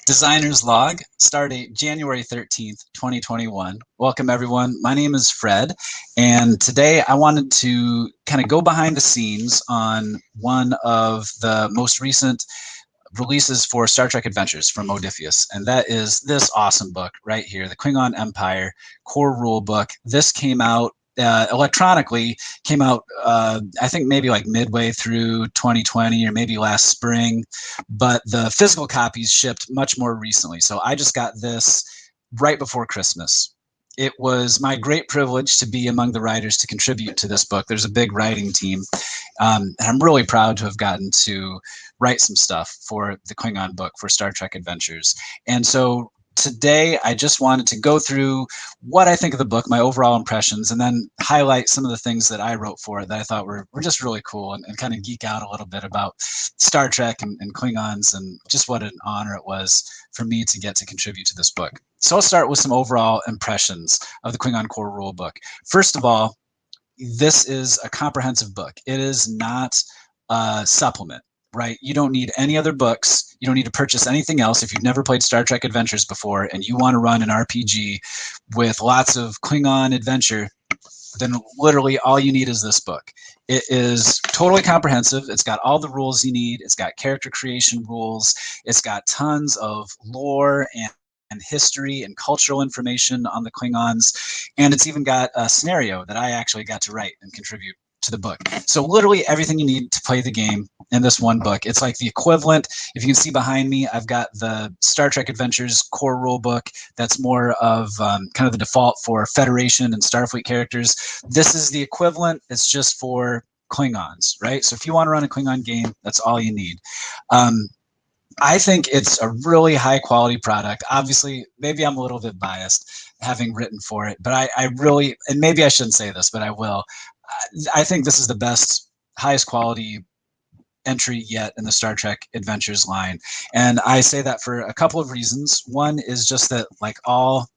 Designer's Log, start date January 13th, 2021. Welcome everyone. My name is Fred, and today I wanted to kind of go behind the scenes on one of the most recent releases for Star Trek Adventures from Modiphius, and that is this awesome book right here, the Klingon Empire Core Rulebook. This came out electronically, came out I think maybe like midway through 2020 or maybe last spring, but the physical copies shipped much more recently. So I just got this right before Christmas. It was my great privilege to be among the writers to contribute to this book. There's a big writing team, and I'm really proud to have gotten to write some stuff for the Klingon book for Star Trek Adventures. And so today, I just wanted to go through what I think of the book, my overall impressions, and then highlight some of the things that I wrote for it that I thought were just really cool, and kind of geek out a little bit about Star Trek and Klingons, and just what an honor it was for me to get to contribute to this book. So I'll start with some overall impressions of the Klingon Core Rulebook. First of all, this is a comprehensive book. It is not a supplement. Right? You don't need any other books. You don't need to purchase anything else if you've never played Star Trek Adventures before and you want to run an RPG with lots of Klingon adventure, then literally all you need is this book. It is totally comprehensive. It's got all the rules you need. It's got character creation rules. It's got tons of lore and history and cultural information on the Klingons. And it's even got a scenario that I actually got to write and contribute to the book. So literally everything you need to play the game in this one book. It's like the equivalent. If you can see behind me, I've got the Star Trek Adventures Core Rulebook. That's more of kind of the default for Federation and Starfleet characters. This is the equivalent. It's just for Klingons, right? So if you want to run a Klingon game, that's all you need. I think it's a really high quality product. Obviously, maybe I'm a little bit biased having written for it, but I really, and maybe I shouldn't say this, but I will. I think this is the best, highest quality entry yet in the Star Trek Adventures line. And I say that for a couple of reasons. One is just that, like all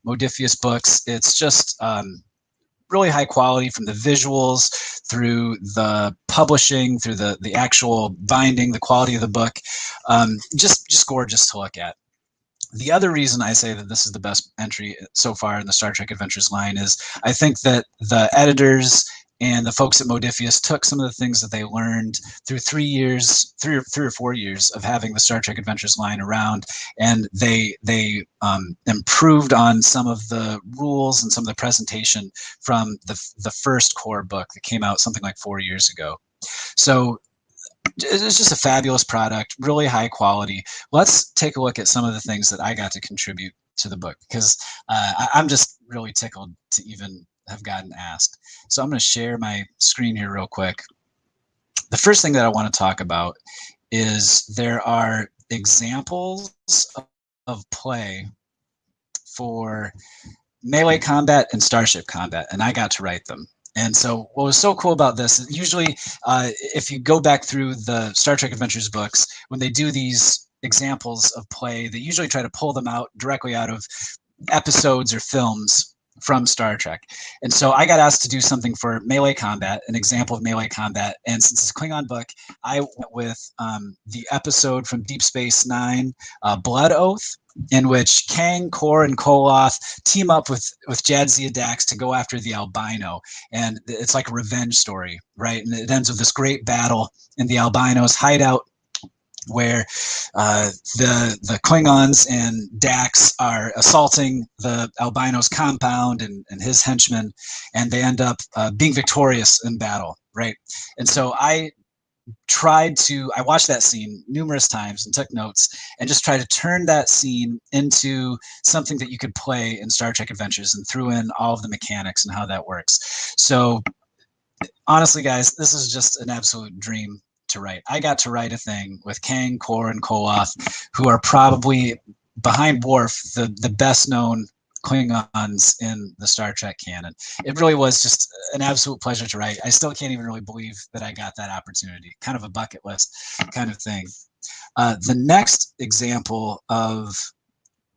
Modiphius books, it's just really high quality from the visuals through the publishing, through the actual binding, the quality of the book. Just gorgeous to look at. The other reason I say that this is the best entry so far in the Star Trek Adventures line is I think that the editors and the folks at Modiphius took some of the things that they learned through 3 or 4 years of having the Star Trek Adventures line around, and they improved on some of the rules and some of the presentation from the first core book that came out something like 4 years ago. So it's just a fabulous product, really high quality. Let's take a look at some of the things that I got to contribute to the book, because I'm just really tickled to even have gotten asked. So I'm going to share my screen here real quick. The first thing that I want to talk about is there are examples of play for melee combat and starship combat, and I got to write them. And so what was so cool about this is usually if you go back through the Star Trek Adventures books, when they do these examples of play, they usually try to pull them out directly out of episodes or films from Star Trek. And so I got asked to do something for melee combat, an example of melee combat. And since it's a Klingon book, I went with the episode from Deep Space Nine, Blood Oath, in which Kang, Kor, and Koloth team up with Jadzia Dax to go after the albino. And it's like a revenge story, right? And it ends with this great battle in the albino's hideout, where the Klingons and Dax are assaulting the albino's compound and his henchmen, and they end up being victorious in battle, right? And so I watched that scene numerous times and took notes and just tried to turn that scene into something that you could play in Star Trek Adventures, and threw in all of the mechanics and how that works. So honestly, guys, this is just an absolute dream to write. I got to write a thing with Kang, Kor, and Koloth, who are probably, behind Worf, the best known Klingons in the Star Trek canon. It really was just an absolute pleasure to write. I still can't even really believe that I got that opportunity. Kind of a bucket list kind of thing. The next example of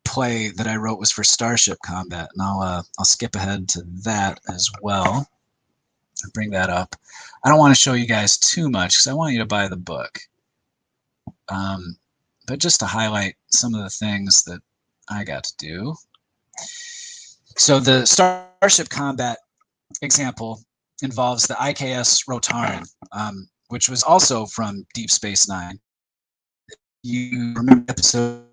play that I wrote was for starship combat, and I'll skip ahead to that as well. I'll bring that up. I don't want to show you guys too much because I want you to buy the book. but just to highlight some of the things that I got to do. So the Starship Combat example involves the IKS Rotaran, which was also from Deep Space Nine. You remember episode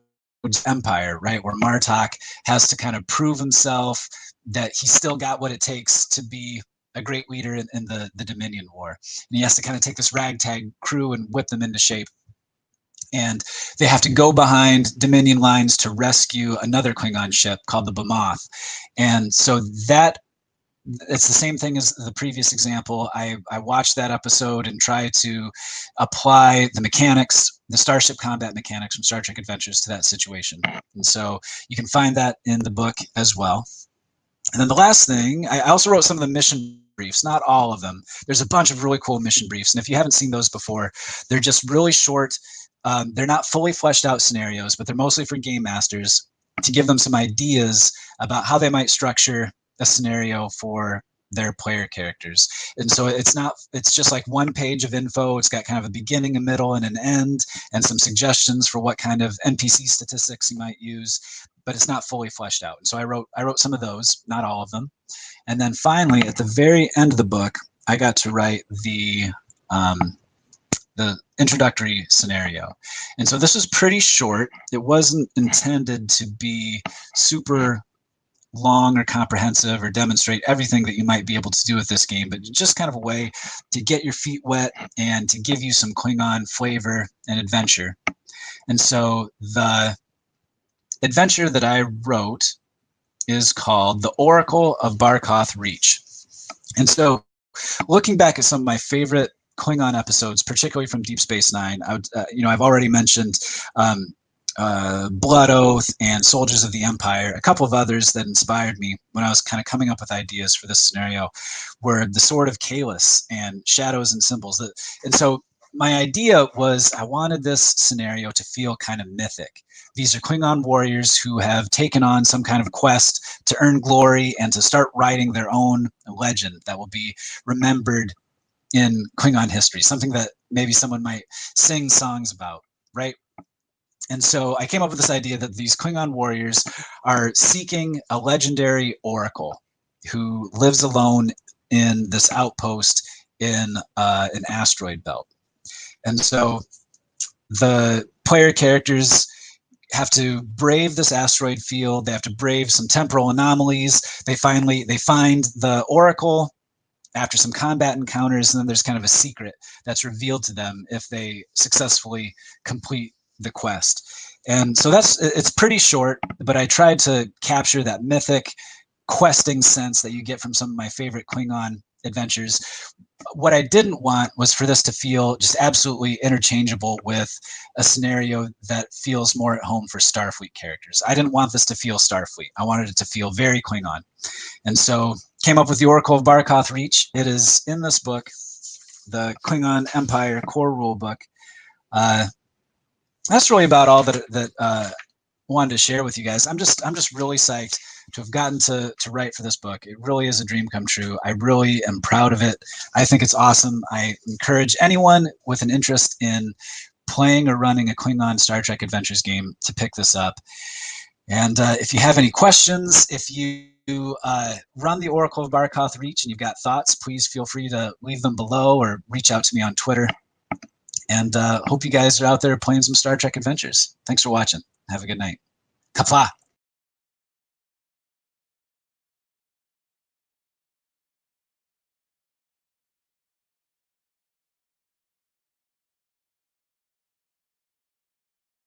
Empire, right, where Martok has to kind of prove himself that he's still got what it takes to be a great leader in the Dominion War. And he has to kind of take this ragtag crew and whip them into shape. And they have to go behind Dominion lines to rescue another Klingon ship called the Bemoth. And so that it's the same thing as the previous example. I watched that episode and tried to apply the mechanics, the Starship Combat mechanics from Star Trek Adventures to that situation. And so you can find that in the book as well. And then the last thing, I also wrote some of the mission briefs, not all of them. There's a bunch of really cool mission briefs. And if you haven't seen those before, they're just really short. They're not fully fleshed out scenarios, but they're mostly for game masters to give them some ideas about how they might structure a scenario for their player characters. And so it's just like one page of info. It's got kind of a beginning, a middle, and an end, and some suggestions for what kind of NPC statistics you might use, but it's not fully fleshed out. And so I wrote some of those, not all of them. And then finally, at the very end of the book, I got to write the introductory scenario. And so this was pretty short. It wasn't intended to be super long or comprehensive or demonstrate everything that you might be able to do with this game, but just kind of a way to get your feet wet and to give you some Klingon flavor and adventure. And so the adventure that I wrote is called The Oracle of Barkoth Reach. And so looking back at some of my favorite Klingon episodes, particularly from Deep Space Nine, I've already mentioned Blood Oath and Soldiers of the Empire. A couple of others that inspired me when I was kind of coming up with ideas for this scenario were The Sword of Kahless and Shadows and Symbols. And so my idea was I wanted this scenario to feel kind of mythic. These are Klingon warriors who have taken on some kind of quest to earn glory and to start writing their own legend that will be remembered in Klingon history, something that maybe someone might sing songs about, right? And so I came up with this idea that these Klingon warriors are seeking a legendary oracle who lives alone in this outpost in an asteroid belt. And so the player characters have to brave this asteroid field. They have to brave some temporal anomalies. They find the oracle after some combat encounters, and then there's kind of a secret that's revealed to them if they successfully complete the quest. And so it's pretty short, but I tried to capture that mythic questing sense that you get from some of my favorite Klingon adventures. What I didn't want was for this to feel just absolutely interchangeable with a scenario that feels more at home for Starfleet characters. I didn't want this to feel Starfleet. I wanted it to feel very Klingon. And so came up with the Oracle of Barkoth Reach. It is in this book, the Klingon Empire Core Rulebook. That's really about all that I wanted to share with you guys. I'm just really psyched to have gotten to write for this book. It really is a dream come true. I really am proud of it. I think it's awesome. I encourage anyone with an interest in playing or running a Klingon Star Trek Adventures game to pick this up. And if you have any questions, if you run the Oracle of Barkoth Reach and you've got thoughts, please feel free to leave them below or reach out to me on Twitter. And hope you guys are out there playing some Star Trek Adventures. Thanks for watching. Have a good night. Kapla.